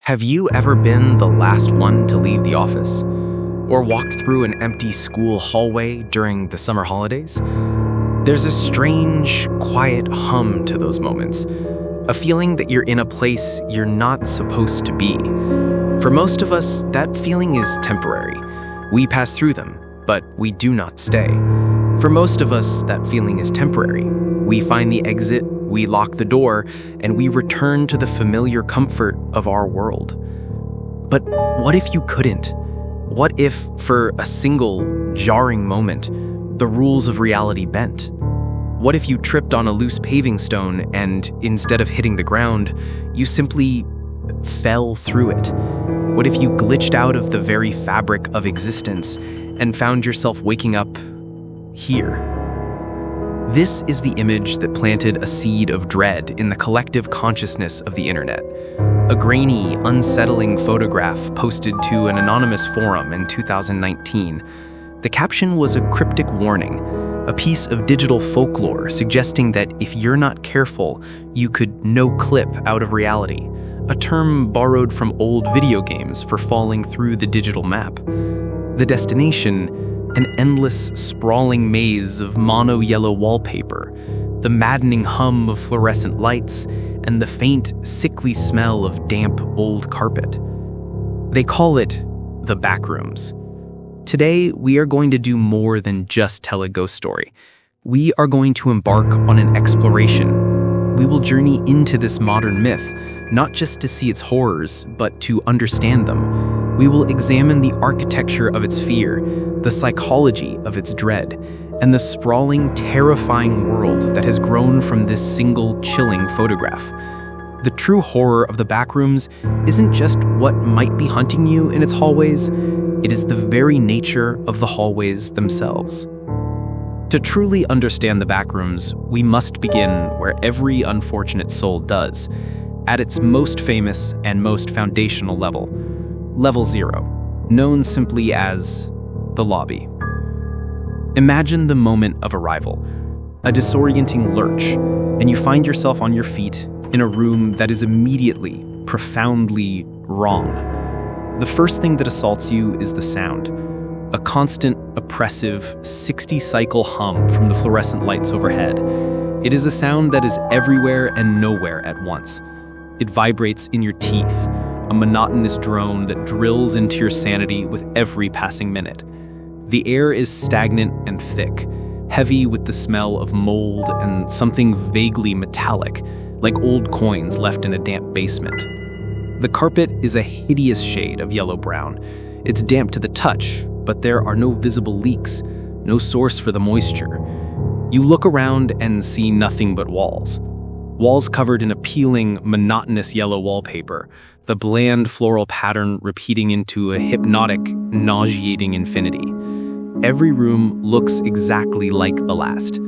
Have you ever been the last one to leave the office? Or walked through an empty school hallway during the summer holidays? There's a strange, quiet hum to those moments, a feeling that you're in a place you're not supposed to be. For most of us, that feeling is temporary. We pass through them, but we do not stay. For most of us, that feeling is temporary. We find the exit, we lock the door, and we return to the familiar comfort of our world. But what if you couldn't? What if, for a single, jarring moment, the rules of reality bent? What if you tripped on a loose paving stone and, instead of hitting the ground, you simply fell through it? What if you glitched out of the very fabric of existence and found yourself waking up here? This is the image that planted a seed of dread in the collective consciousness of the internet. A grainy, unsettling photograph posted to an anonymous forum in 2019. The caption was a cryptic warning, a piece of digital folklore suggesting that if you're not careful, you could no-clip out of reality, a term borrowed from old video games for falling through the digital map. The destination: an endless, sprawling maze of mono-yellow wallpaper, the maddening hum of fluorescent lights, and the faint, sickly smell of damp, old carpet. They call it the Backrooms. Today, we are going to do more than just tell a ghost story. We are going to embark on an exploration. We will journey into this modern myth, not just to see its horrors, but to understand them. We will examine the architecture of its fear, the psychology of its dread, and the sprawling, terrifying world that has grown from this single, chilling photograph. The true horror of the Backrooms isn't just what might be hunting you in its hallways, it is the very nature of the hallways themselves. To truly understand the Backrooms, we must begin where every unfortunate soul does, at its most famous and most foundational level. Level 0, known simply as the lobby. Imagine the moment of arrival, a disorienting lurch, and you find yourself on your feet in a room that is immediately, profoundly wrong. The first thing that assaults you is the sound, a constant, oppressive, 60-cycle hum from the fluorescent lights overhead. It is a sound that is everywhere and nowhere at once. It vibrates in your teeth, a monotonous drone that drills into your sanity with every passing minute. The air is stagnant and thick, heavy with the smell of mold and something vaguely metallic, like old coins left in a damp basement. The carpet is a hideous shade of yellow-brown. It's damp to the touch, but there are no visible leaks, no source for the moisture. You look around and see nothing but walls. Walls covered in a peeling, monotonous yellow wallpaper, the bland floral pattern repeating into a hypnotic, nauseating infinity. Every room looks exactly like the last.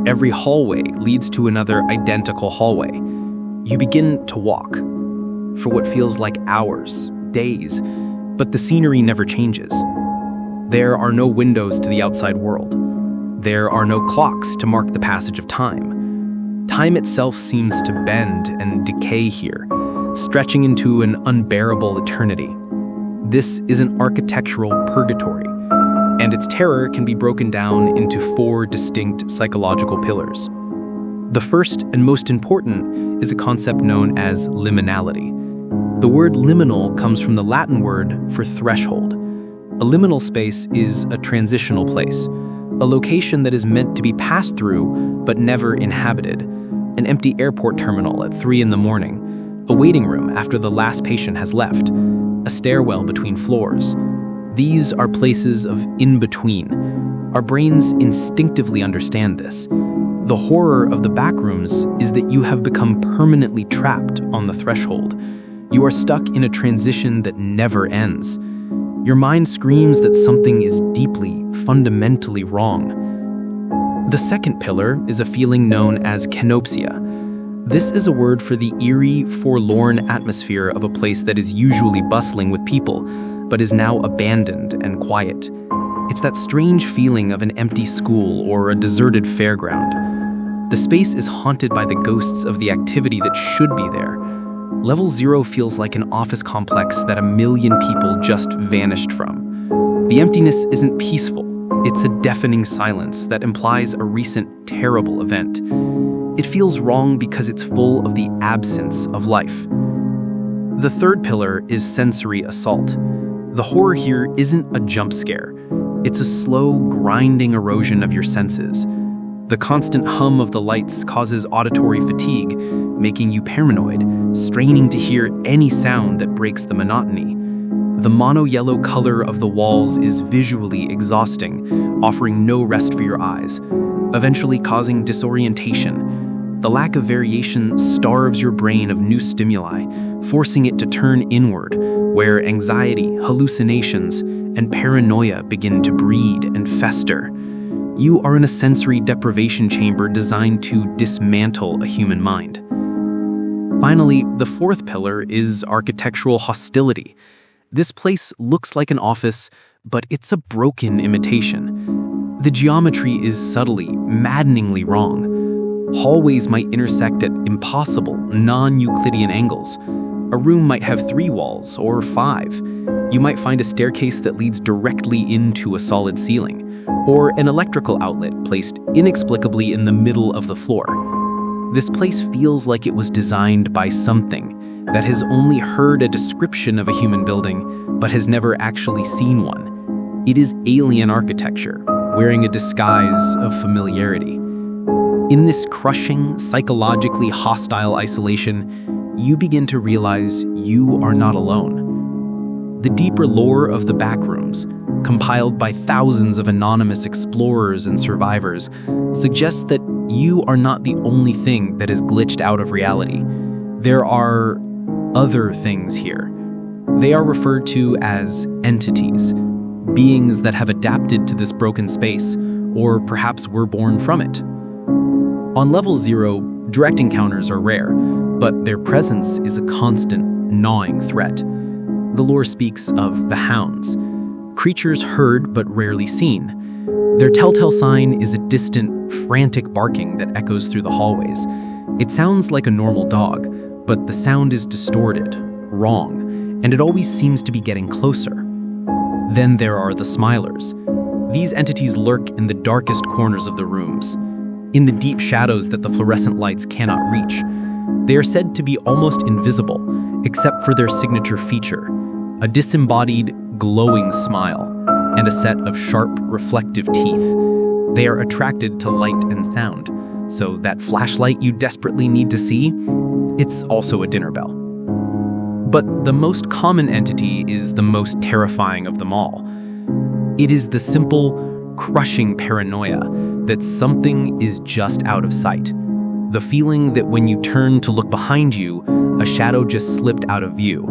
Every hallway leads to another identical hallway. You begin to walk for what feels like hours, days, but the scenery never changes. There are no windows to the outside world. There are no clocks to mark the passage of time. Time itself seems to bend and decay here, stretching into an unbearable eternity. This is an architectural purgatory, and its terror can be broken down into 4 distinct psychological pillars. The first and most important is a concept known as liminality. The word liminal comes from the Latin word for threshold. A liminal space is a transitional place, a location that is meant to be passed through but never inhabited. An empty airport terminal at 3 a.m, a waiting room after the last patient has left, a stairwell between floors. These are places of in-between. Our brains instinctively understand this. The horror of the Backrooms is that you have become permanently trapped on the threshold. You are stuck in a transition that never ends. Your mind screams that something is deeply, fundamentally wrong. The second pillar is a feeling known as kenopsia. This is a word for the eerie, forlorn atmosphere of a place that is usually bustling with people, but is now abandoned and quiet. It's that strange feeling of an empty school or a deserted fairground. The space is haunted by the ghosts of the activity that should be there. Level 0 feels like an office complex that a million people just vanished from. The emptiness isn't peaceful. It's a deafening silence that implies a recent terrible event. It feels wrong because it's full of the absence of life. The third pillar is sensory assault. The horror here isn't a jump scare. It's a slow, grinding erosion of your senses. The constant hum of the lights causes auditory fatigue, making you paranoid, straining to hear any sound that breaks the monotony. The mono-yellow color of the walls is visually exhausting, offering no rest for your eyes, eventually causing disorientation. The lack of variation starves your brain of new stimuli, forcing it to turn inward, where anxiety, hallucinations, and paranoia begin to breed and fester. You are in a sensory deprivation chamber designed to dismantle a human mind. Finally, the fourth pillar is architectural hostility. This place looks like an office, but it's a broken imitation. The geometry is subtly, maddeningly wrong. Hallways might intersect at impossible, non-Euclidean angles. A room might have 3 walls, or 5. You might find a staircase that leads directly into a solid ceiling, or an electrical outlet placed inexplicably in the middle of the floor. This place feels like it was designed by something that has only heard a description of a human building, but has never actually seen one. It is alien architecture, wearing a disguise of familiarity. In this crushing, psychologically hostile isolation, you begin to realize you are not alone. The deeper lore of the Backrooms, compiled by thousands of anonymous explorers and survivors, suggests that you are not the only thing that is glitched out of reality. There are other things here. They are referred to as entities, beings that have adapted to this broken space, or perhaps were born from it. On level 0, direct encounters are rare, but their presence is a constant, gnawing threat. The lore speaks of the hounds, creatures heard but rarely seen. Their telltale sign is a distant, frantic barking that echoes through the hallways. It sounds like a normal dog, but the sound is distorted, wrong, and it always seems to be getting closer. Then there are the Smilers. These entities lurk in the darkest corners of the rooms, in the deep shadows that the fluorescent lights cannot reach. They are said to be almost invisible, except for their signature feature, a disembodied, glowing smile, and a set of sharp, reflective teeth. They are attracted to light and sound, so that flashlight you desperately need to see, it's also a dinner bell. But the most common entity is the most terrifying of them all. It is the simple, crushing paranoia that something is just out of sight. The feeling that when you turn to look behind you, a shadow just slipped out of view.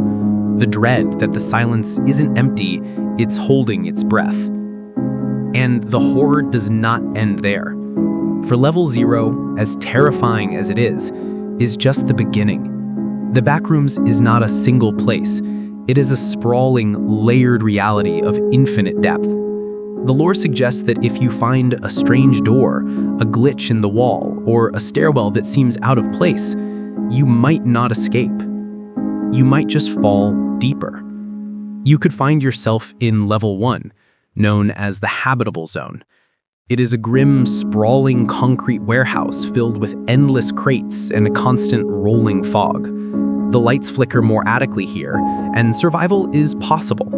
The dread that the silence isn't empty, it's holding its breath. And the horror does not end there. For level 0, as terrifying as it is just the beginning. The Backrooms is not a single place. It is a sprawling, layered reality of infinite depth. The lore suggests that if you find a strange door, a glitch in the wall, or a stairwell that seems out of place, you might not escape. You might just fall deeper. You could find yourself in level 1, known as the habitable zone. It is a grim, sprawling concrete warehouse filled with endless crates and a constant rolling fog. The lights flicker more adequately here, and survival is possible.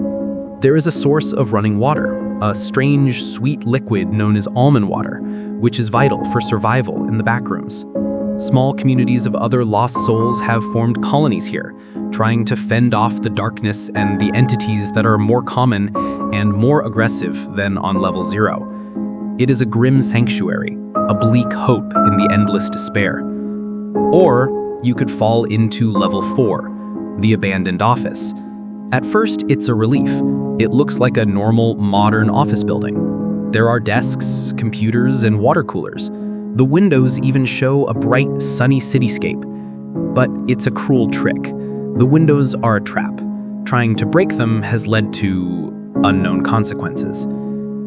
There is a source of running water, a strange, sweet liquid known as almond water, which is vital for survival in the Backrooms. Small communities of other lost souls have formed colonies here, trying to fend off the darkness and the entities that are more common and more aggressive than on level 0. It is a grim sanctuary, a bleak hope in the endless despair. Or you could fall into level 4, the abandoned office. At first, it's a relief. It looks like a normal, modern office building. There are desks, computers, and water coolers. The windows even show a bright, sunny cityscape. But it's a cruel trick. The windows are a trap. Trying to break them has led to unknown consequences.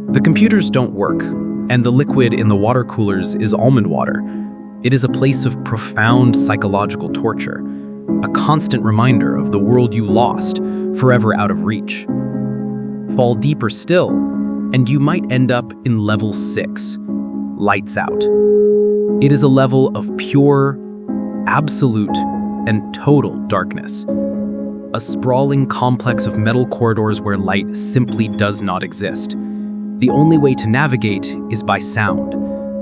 The computers don't work, and the liquid in the water coolers is almond water. It is a place of profound psychological torture. a constant reminder of the world you lost, forever out of reach. Fall deeper still, and you might end up in level 6, Lights Out. It is a level of pure, absolute, and total darkness. A sprawling complex of metal corridors where light simply does not exist. The only way to navigate is by sound,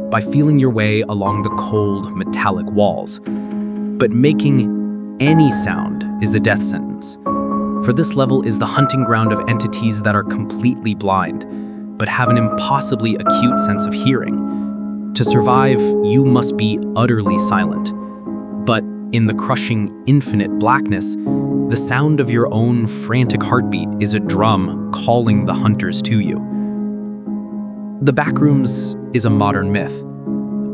by feeling your way along the cold, metallic walls. But making any sound is a death sentence. For this level is the hunting ground of entities that are completely blind, but have an impossibly acute sense of hearing. To survive, you must be utterly silent. But in the crushing, infinite blackness, the sound of your own frantic heartbeat is a drum calling the hunters to you. The Backrooms is a modern myth,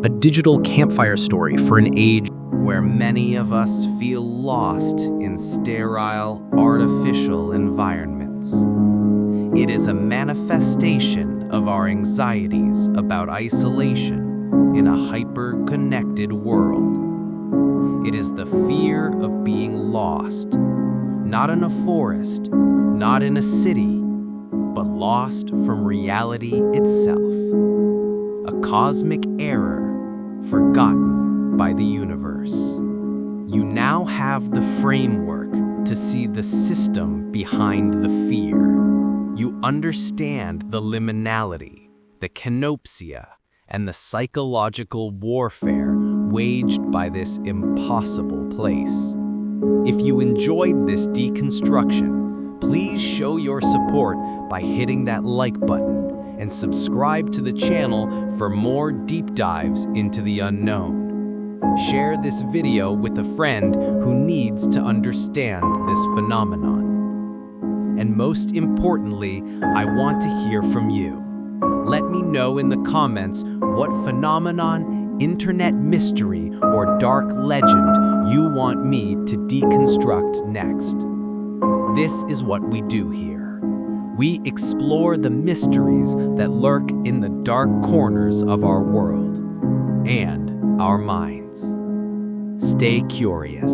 a digital campfire story for an age where many of us feel lost in sterile, artificial environments. It is a manifestation of our anxieties about isolation in a hyper-connected world. It is the fear of being lost, not in a forest, not in a city, but lost from reality itself. A cosmic error forgotten by the universe. You now have the framework to see the system behind the fear. You understand the liminality, the canopsia, and the psychological warfare waged by this impossible place. If you enjoyed this deconstruction, please show your support by hitting that like button and subscribe to the channel for more deep dives into the unknown. Share this video with a friend who needs to understand this phenomenon. And most importantly, I want to hear from you. Let me know in the comments what phenomenon, internet mystery, or dark legend you want me to deconstruct next. This is what we do here. We explore the mysteries that lurk in the dark corners of our world and our minds. Stay curious.